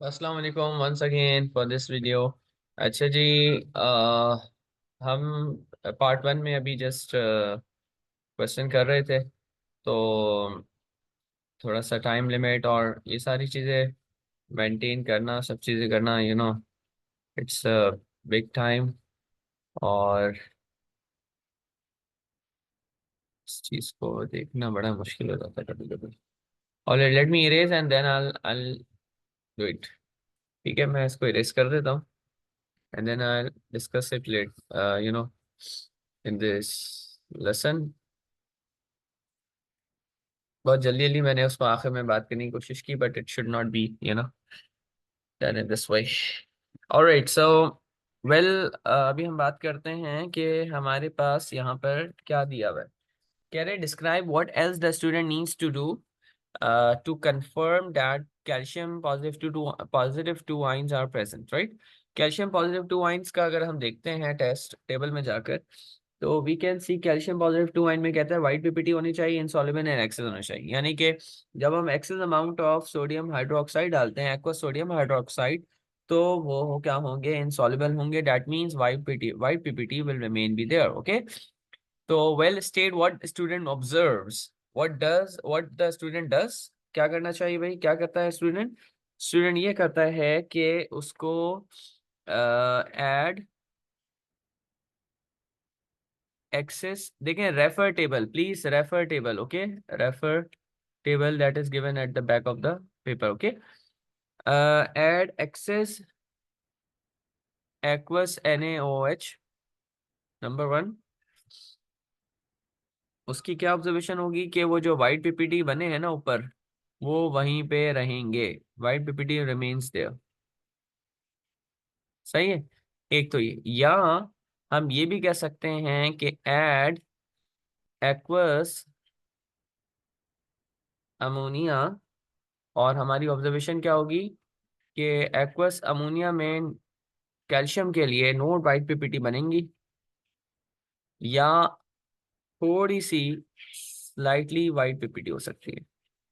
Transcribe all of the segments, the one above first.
अस्सलाम वालेकुम once again for this video. अच्छा जी। हम पार्ट वन में अभी जस्ट क्वेश्चन कर रहे थे, तो थोड़ा सा टाइम लिमिट और ये सारी चीज़ें मेंटेन करना, सब चीज़ें करना, इट्स बिग टाइम। और इस चीज़ को देखना बड़ा मुश्किल हो जाता है कभी कभी। और let me erase and then I do it. ठीक है, मैं इसको इरेज कर देता हूँ and then I discuss it let you know in this lesson. बहुत जल्दी जल्दी मैंने उसको आखिर में बात करने की कोशिश की, but it should not be done in this way. Alright, so well, अभी हम बात करते हैं कि हमारे पास यहाँ पर क्या दिया हुआ है। कह रहे describe what else the student needs to do to confirm that calcium positive two ions are present, right? Calcium positive two ions का अगर हम देखते हैं टेस्ट टेबल में जाकर, तो we can see calcium positive two ion में कहता है वाइट पीपीटी होनी चाहिए, इनसॉल्युबल एंड एक्सेस होना चाहिए। यानी कि जब हम excess amount of sodium hydroxide डालते हैं, एक्वा सोडियम हाइड्रोक्साइड, तो वो क्या होंगे? इनसॉल्युबल होंगे। That means white PPT will remain be there. Okay, तो well state what student observes, what the student does. क्या करना चाहिए भाई? क्या करता है स्टूडेंट? स्टूडेंट ये करता है कि उसको ऐड एक्सेस, देखें refer table, please refer table. Okay, refer table that is given at the back of the paper. Okay, add excess aqueous NaOH, number one. उसकी क्या ऑब्जर्वेशन होगी कि वो जो वाइट पीपीटी बने हैं ना ऊपर, वो वहीं पे रहेंगे। White PPT remains there. सही है। एक तो ये, या हम ये भी कह सकते हैं कि ऐड एक्वस अमोनिया, और हमारी ऑब्जर्वेशन क्या होगी कि एक्वस अमोनिया में कैल्शियम के लिए नो वाइट पीपीटी बनेंगी, या थोड़ी सी स्लाइटली वाइट पीपीटी हो सकती है।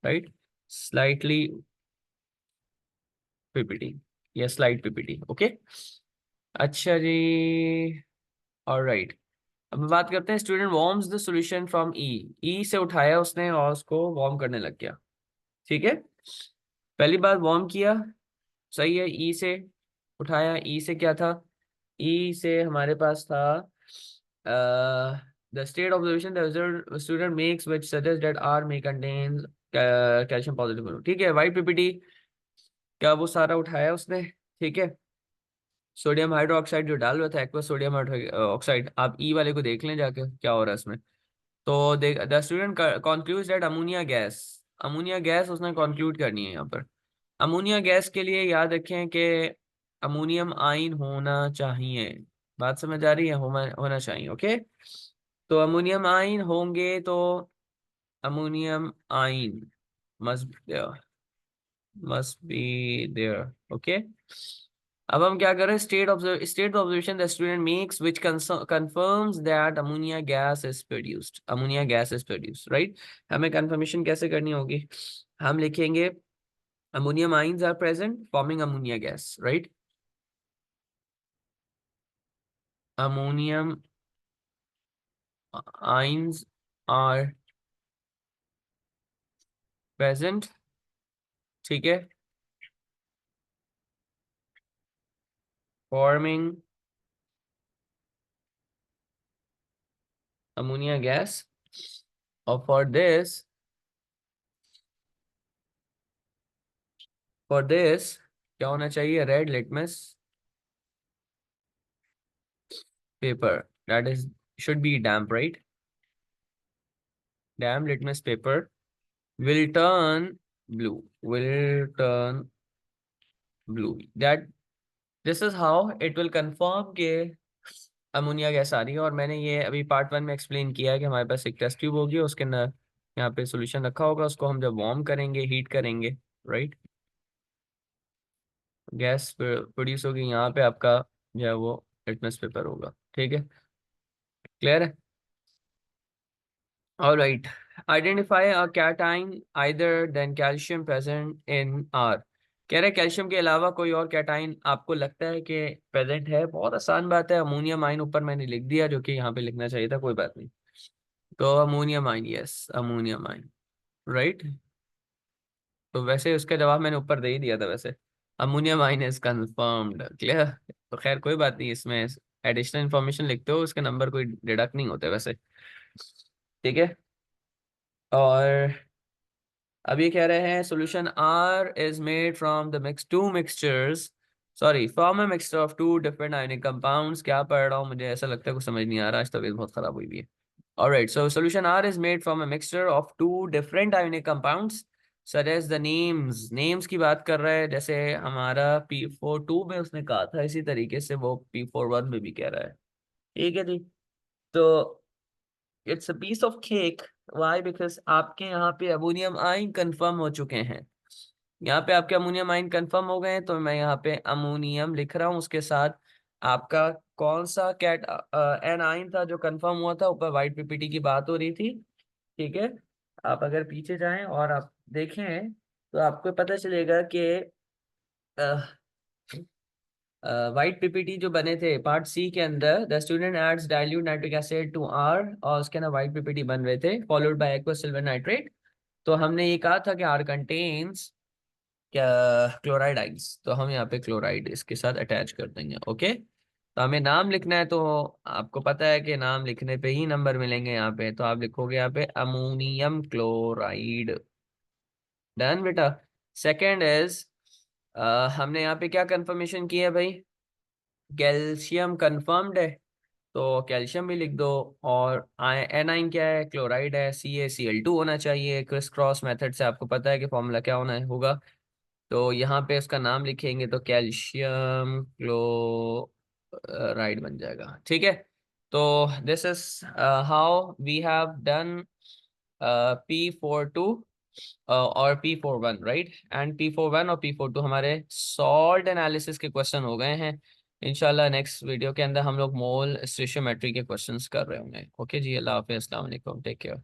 राइट, स्लाइटली पीपीटी या स्लाइट पीपीटी। ओके, अच्छा जी। ऑलराइट, अब बात करते हैं student warms the solution from E. E से उठाया उसने और उसको वार्म करने लग गया। ठीक है, पहली बार वार्म किया, सही है। ई से उठाया, ई से क्या था? ई से हमारे पास था the state observation the student makes which suggest that R may contain calcium positive. ठीक है, वाइट पीपीटी क्या वो सारा उठाया उसने? ठीक है, सोडियम हाइड्रोक्साइड जो डाल रहा था, एक्वा सोडियम ऑक्साइड, आप ई वाले को देख लें जाके क्या हो रहा है इसमें। तो देख, the student concludes that ammonia gas उसने कंक्लूड करनी है यहाँ पर। अमोनिया गैस के लिए याद रखें कि अमोनियम आयन होना चाहिए। बात समझ आ रही है? होना चाहिए। ओके, तो अमोनियम आयन होंगे, तो ammonium ion must must be there. Okay, अब हम क्या कर रहे हैं? State observation the student makes which confirms that ammonia gas is produced. Ammonia gas is produced, right. हमें कंफर्मेशन कैसे करनी होगी? हम लिखेंगे ammonium ions are present forming ammonia gas, right? Ammonium ions are present, ठीक है, forming ammonia gas। और for this क्या होना चाहिए? Red litmus paper, that is should be damp, right? Damp litmus paper will turn blue, that this is how it will confirm के ammonia gas आ रही है। और मैंने ये अभी पार्ट वन में एक्सप्लेन किया है कि हमारे पास एक टेस्ट ट्यूब होगी, उसके अंदर यहाँ पे सॉल्यूशन रखा होगा, उसको हम जब वार्म करेंगे, हीट करेंगे, राइट, गैस प्रोड्यूस होगी। यहाँ पे आपका जो है वो लिटमस पेपर होगा। ठीक है, क्लियर है? All right. Identify a cation either than calcium present in R. कह रहे कैल्शियम के अलावा कोई और कैटाइन आपको लगता है कि प्रेजेंट है? बहुत आसान बात है, अमोनियम आयन ऊपर मैंने लिख दिया, जो कि यहाँ पे लिखना चाहिए था, कोई बात नहीं। तो ammonium ion, yes ammonium ion, right. तो वैसे उसका जवाब मैंने ऊपर दे ही दिया था वैसे। Ammonium ion is confirmed, clear. तो खैर कोई बात नहीं, इसमें एडिशनल इन्फॉर्मेशन लिखते हो उसके नंबर कोई डिडक्ट नहीं होते वैसे, ठीक है। और अब ये कह रहे हैं solution R is made from the mix two mixtures, sorry from a mixture of two different ionic compounds. क्या पढ़ रहा हूँ, मुझे ऐसा लगता है कुछ समझ नहीं आ रहा, आज तबीयत बहुत खराब हुई भी है। Alright, so solution R is made from a mixture of two different ionic compounds such as the names की बात कर रहा है, जैसे हमारा P42 में उसने कहा था, इसी तरीके से वो P41 में भी कह रहा है, ठीक है जी। तो it's a piece of cake. Why? Because आपके यहाँ पे अमोनियम आयन कंफर्म हो चुके हैं, यहाँ पे आपके अमोनियम आयन कंफर्म हो गए हैं, तो मैं यहाँ पे अमोनियम लिख रहा हूँ, उसके साथ आपका कौन सा कैट एन आयन था जो कंफर्म हुआ था, ऊपर वाइट पीपीटी की बात हो रही थी, ठीक है। आप अगर पीछे जाएं और आप देखें तो आपको पता चलेगा कि वाइट पीपीटी जो बने थे पार्ट सी के अंदर, the student adds dilute nitric acid to R, और उसके ना वाइट पीपीटी बन रहे थे followed by aqua silver nitrate. तो हमने ये कहा था कि आर कंटेन्स क्या, क्लोराइड आइंस, तो हम यहाँ पे क्लोराइड इसके साथ अटैच कर देंगे, ओके। तो हमें नाम लिखना है, तो आपको पता है कि नाम लिखने पे ही नंबर मिलेंगे यहाँ पे, तो आप लिखोगे यहाँ पे अमोनियम क्लोराइड। डन बेटा। सेकंड इज, हमने यहाँ पे क्या कंफर्मेशन की है भाई, कैल्शियम कंफर्म्ड है, तो कैल्शियम भी लिख दो। और एनाइन क्या है, क्लोराइड है, CaCl2 होना चाहिए, क्रिस क्रॉस मेथड से आपको पता है कि फॉर्मूला क्या होना है होगा। तो यहाँ पे उसका नाम लिखेंगे तो कैल्शियम क्लोराइड बन जाएगा, ठीक है। तो this is how we have done P42 और P41, राइट। एंड P41 और P42 हमारे सॉल्ट एनालिसिस के क्वेश्चन हो गए हैं। इंशाल्लाह नेक्स्ट वीडियो के अंदर हम लोग मोल स्टोइचियोमेट्री के क्वेश्चंस कर रहे होंगे। ओके जी, अल्लाह हाफिज़, अस्सलाम वालेकुम, टेक केयर।